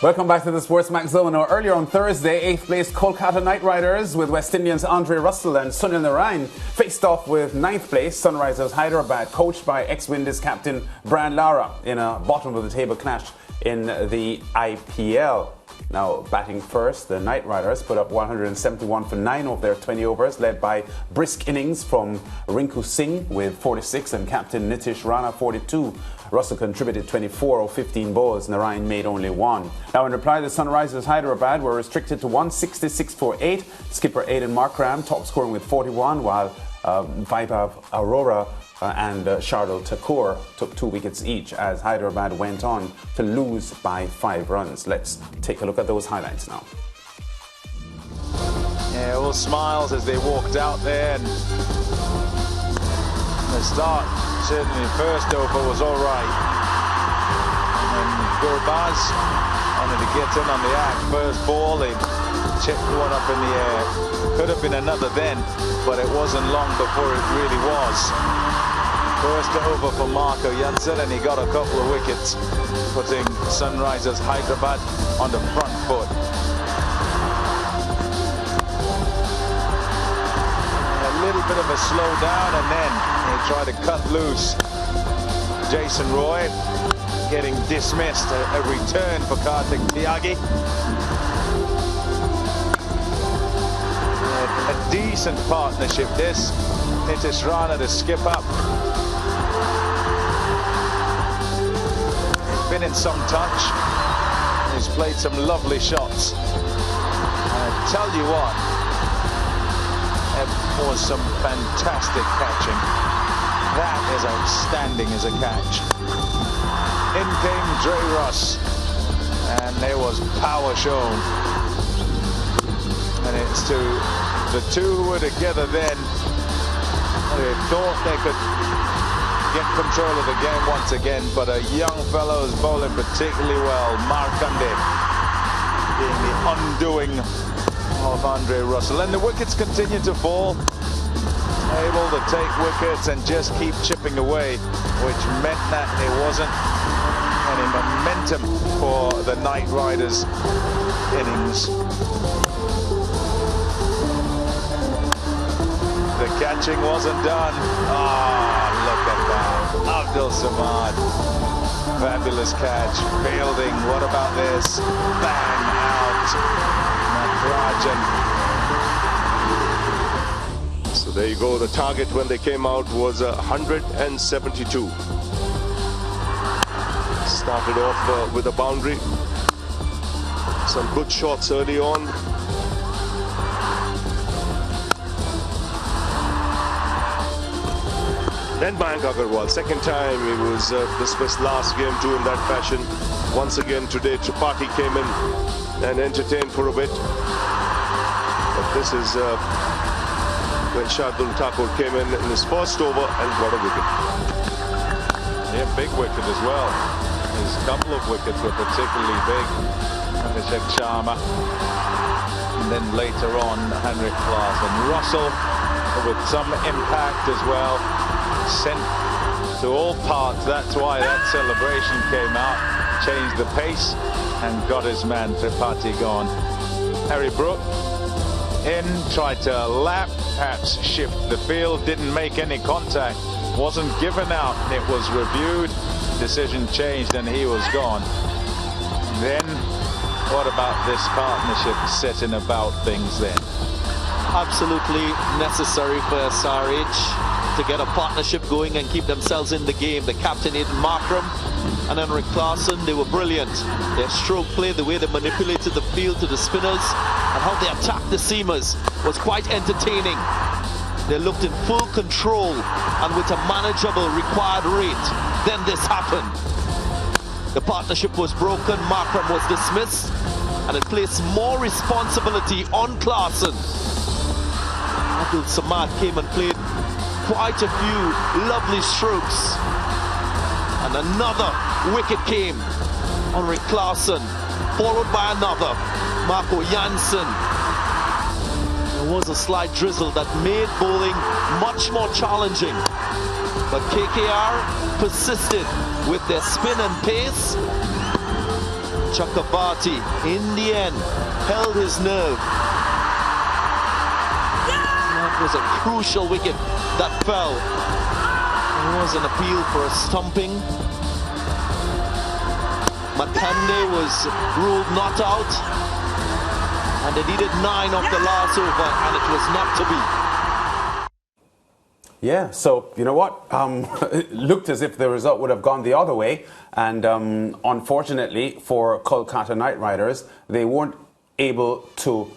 Welcome back to the SportsMax Zone. Now, earlier on Thursday, 8th place Kolkata Knight Riders with West Indians Andre Russell and Sunil Narayan faced off with 9th place Sunrisers Hyderabad, coached by ex-Windies captain Brian Lara, in a bottom-of-the-table clash in the IPL. Now, batting first, the Knight Riders put up 171 for 9 of their 20 overs, led by brisk innings from Rinku Singh with 46 and captain Nitish Rana 42. Russell contributed 24 of 15 balls. Narayan made only 1. Now, in reply, the Sunrisers Hyderabad were restricted to 166 for 8. Skipper Aidan Markram top scoring with 41, while Vaibhav Arora and Shardul Thakur took 2 wickets each as Hyderabad went on to lose by 5 runs. Let's take a look at those highlights now. Yeah, all smiles as they walked out there. And the start, certainly the first over, was all right. And then Gurbaz wanted to get in on the act. First ball, they chipped one up in the air. Could have been another then, but it wasn't long before it really was. First over for Marco Jansen, and he got a couple of wickets, putting Sunrisers Hyderabad on the front foot. A little bit of a slowdown, and then they try to cut loose. Jason Roy getting dismissed. A return for Karthik Tyagi. A decent partnership this. Nitish Rana to skip up. He's been in some touch. He's played some lovely shots. And I tell you what, it was some fantastic catching. That is outstanding as a catch. In came Dre Russ, and there was power shown. And it's to the two who were together then. They thought they could get control of the game once again, but a young fellow is bowling particularly well. Markande being the undoing of Andre Russell. And the wickets continue to fall. Able to take wickets and just keep chipping away, which meant that there wasn't any momentum for the Knight Riders innings. The catching wasn't done. Look at that. Abdul Samad. Fabulous catch. Fielding. What about this? Bang out. Natarajan. So there you go. The target when they came out was 172. Started off with a boundary. Some good shots early on. Then Mayank Agarwal, second time he was dismissed last game too in that fashion. Once again today Tripathi came in and entertained for a bit. But this is when Shardul Thakur came in his first over and got a wicket. Yeah, big wicket as well. His couple of wickets were particularly big. Abhishek Sharma. And then later on Henrik Larsson. Russell with some impact as well. Sent to all parts. That's why that celebration came out, changed the pace and got his man Tripathi gone. Harry Brook in, tried to lap, perhaps shift the field, didn't make any contact, wasn't given out. It was reviewed, decision changed, and he was gone. Then what about this partnership setting about things then? Absolutely necessary for SRH to get a partnership going and keep themselves in the game. The captain Aidan Markram and Henrik Larsson, they were brilliant. Their stroke play, the way they manipulated the field to the spinners and how they attacked the seamers was quite entertaining. They looked in full control and with a manageable required rate. Then this happened. The partnership was broken, Markram was dismissed, and it placed more responsibility on Larsson. Abdul Samad came and played quite a few lovely strokes, and another wicket came on Rick Larsson, followed by another, Marco Jansen. There was a slight drizzle that made bowling much more challenging, but KKR persisted with their spin and pace Chakravarti, in the end, held his nerve. That was a crucial wicket that fell. There was an appeal for a stumping. Matande was ruled not out. And they needed 9 of the last over, and it was not to be. Yeah, so you know what? It looked as if the result would have gone the other way, and unfortunately for Kolkata Knight Riders, they weren't able to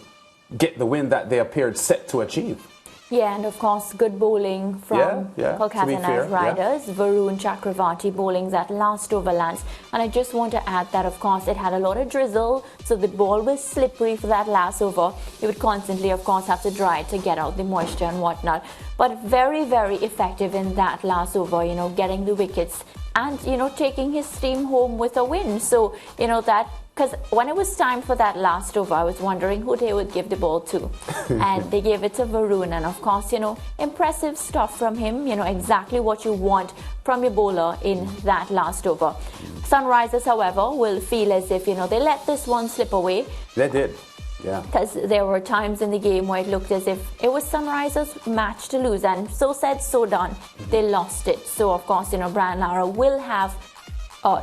get the win that they appeared set to achieve. Yeah, and of course, good bowling from Kolkata Knight Riders. Varun Chakravarti bowling that last over, Lance. And I just want to add that, of course, it had a lot of drizzle, so the ball was slippery for that last over. You would constantly, of course, have to dry it to get out the moisture and whatnot. But very, very effective in that last over, you know, getting the wickets and, you know, taking his team home with a win. So, you know, that... Because when it was time for that last over, I was wondering who they would give the ball to. And they gave it to Varun. And of course, you know, impressive stuff from him. You know, exactly what you want from your bowler in that last over. Sunrisers, however, will feel as if, you know, they let this one slip away. They did, yeah. Because there were times in the game where it looked as if it was Sunrisers' match to lose. And so said, so done. They lost it. So, of course, you know, Brian Lara will have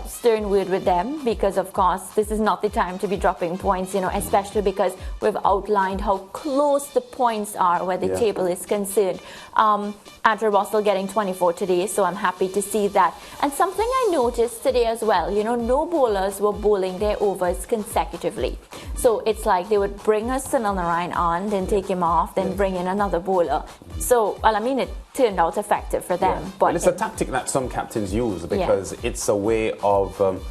stern word with them, because of course this is not the time to be dropping points, you know, especially because we've outlined how close the points are where the table is concerned. Andrew Russell getting 24 today, so I'm happy to see that. And something I noticed today as well, you know, no bowlers were bowling their overs consecutively. So it's like they would bring Sunil Narine on, then take him off, then bring in another bowler. So, well, I mean, it turned out effective for them. Yeah. But well, it's a tactic that some captains use, because it's a way of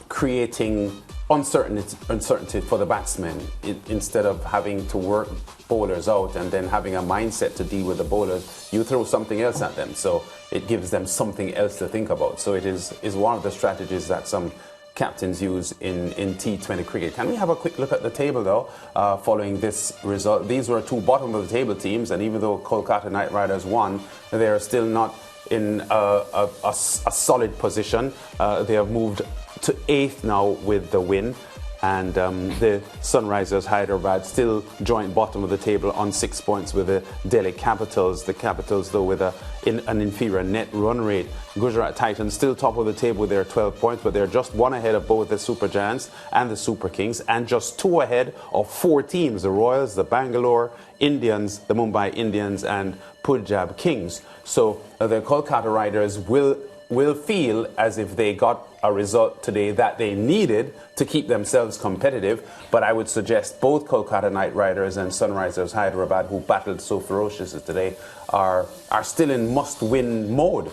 creating uncertainty for the batsmen, instead of having to work bowlers out and then having a mindset to deal with the bowlers. You throw something else at them, so it gives them something else to think about. So it is one of the strategies that some captains use in T20 cricket. Can we have a quick look at the table, though, following this result? These were two bottom of the table teams, and even though Kolkata Knight Riders won, they are still not in a solid position. They have moved to 8th now with the win, and the Sunrisers Hyderabad still joint bottom of the table on 6 points with the Delhi Capitals. The Capitals, though, with an inferior net run rate. Gujarat Titans still top of the table with their 12 points, but they're just 1 ahead of both the Super Giants and the Super Kings, and just 2 ahead of 4 teams, the Royals, the Bangalore Indians, the Mumbai Indians, and Punjab Kings. So the Kolkata Riders will feel as if they got a result today that they needed to keep themselves competitive. But I would suggest both Kolkata Knight Riders and Sunrisers Hyderabad, who battled so ferociously today, are still in must-win mode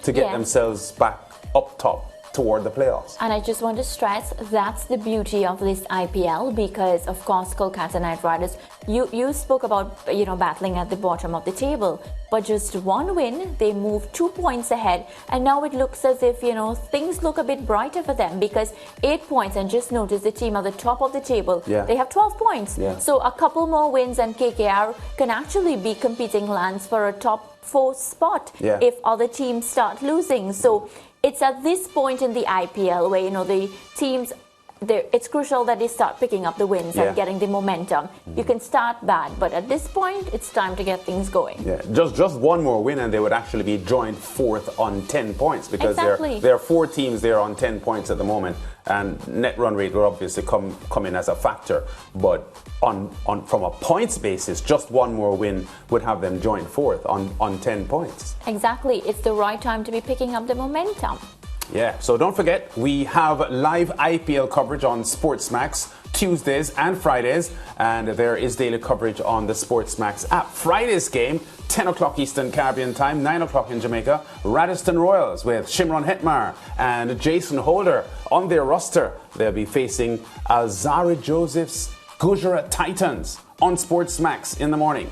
to get themselves back up top toward the playoffs. And I just want to stress, that's the beauty of this IPL, because of course Kolkata Knight Riders, you spoke about, you know, battling at the bottom of the table, but just 1 win, they moved 2 points ahead, and now it looks as if, you know, things look a bit brighter for them, because 8 points, and just notice the team at the top of the table, they have 12 points. So a couple more wins and KKR can actually be competing, Lance, for a top 4 spot if other teams start losing. So it's at this point in the IPL where, you know, the teams, it's crucial that they start picking up the wins and getting the momentum. You can start bad, but at this point, it's time to get things going. Yeah, just 1 more win and they would actually be joined 4th on 10 points, because there are 4 teams there on 10 points at the moment, and net run rate will obviously come in as a factor. But from a points basis, just 1 more win would have them joined 4th on 10 points. Exactly. It's the right time to be picking up the momentum. Yeah, so don't forget, we have live IPL coverage on SportsMax Tuesdays and Fridays, and there is daily coverage on the SportsMax app. Friday's game, 10 o'clock Eastern Caribbean time, 9 o'clock in Jamaica, Radisson Royals with Shimron Hetmar and Jason Holder on their roster. They'll be facing Alzari Joseph's Gujarat Titans on SportsMax in the morning.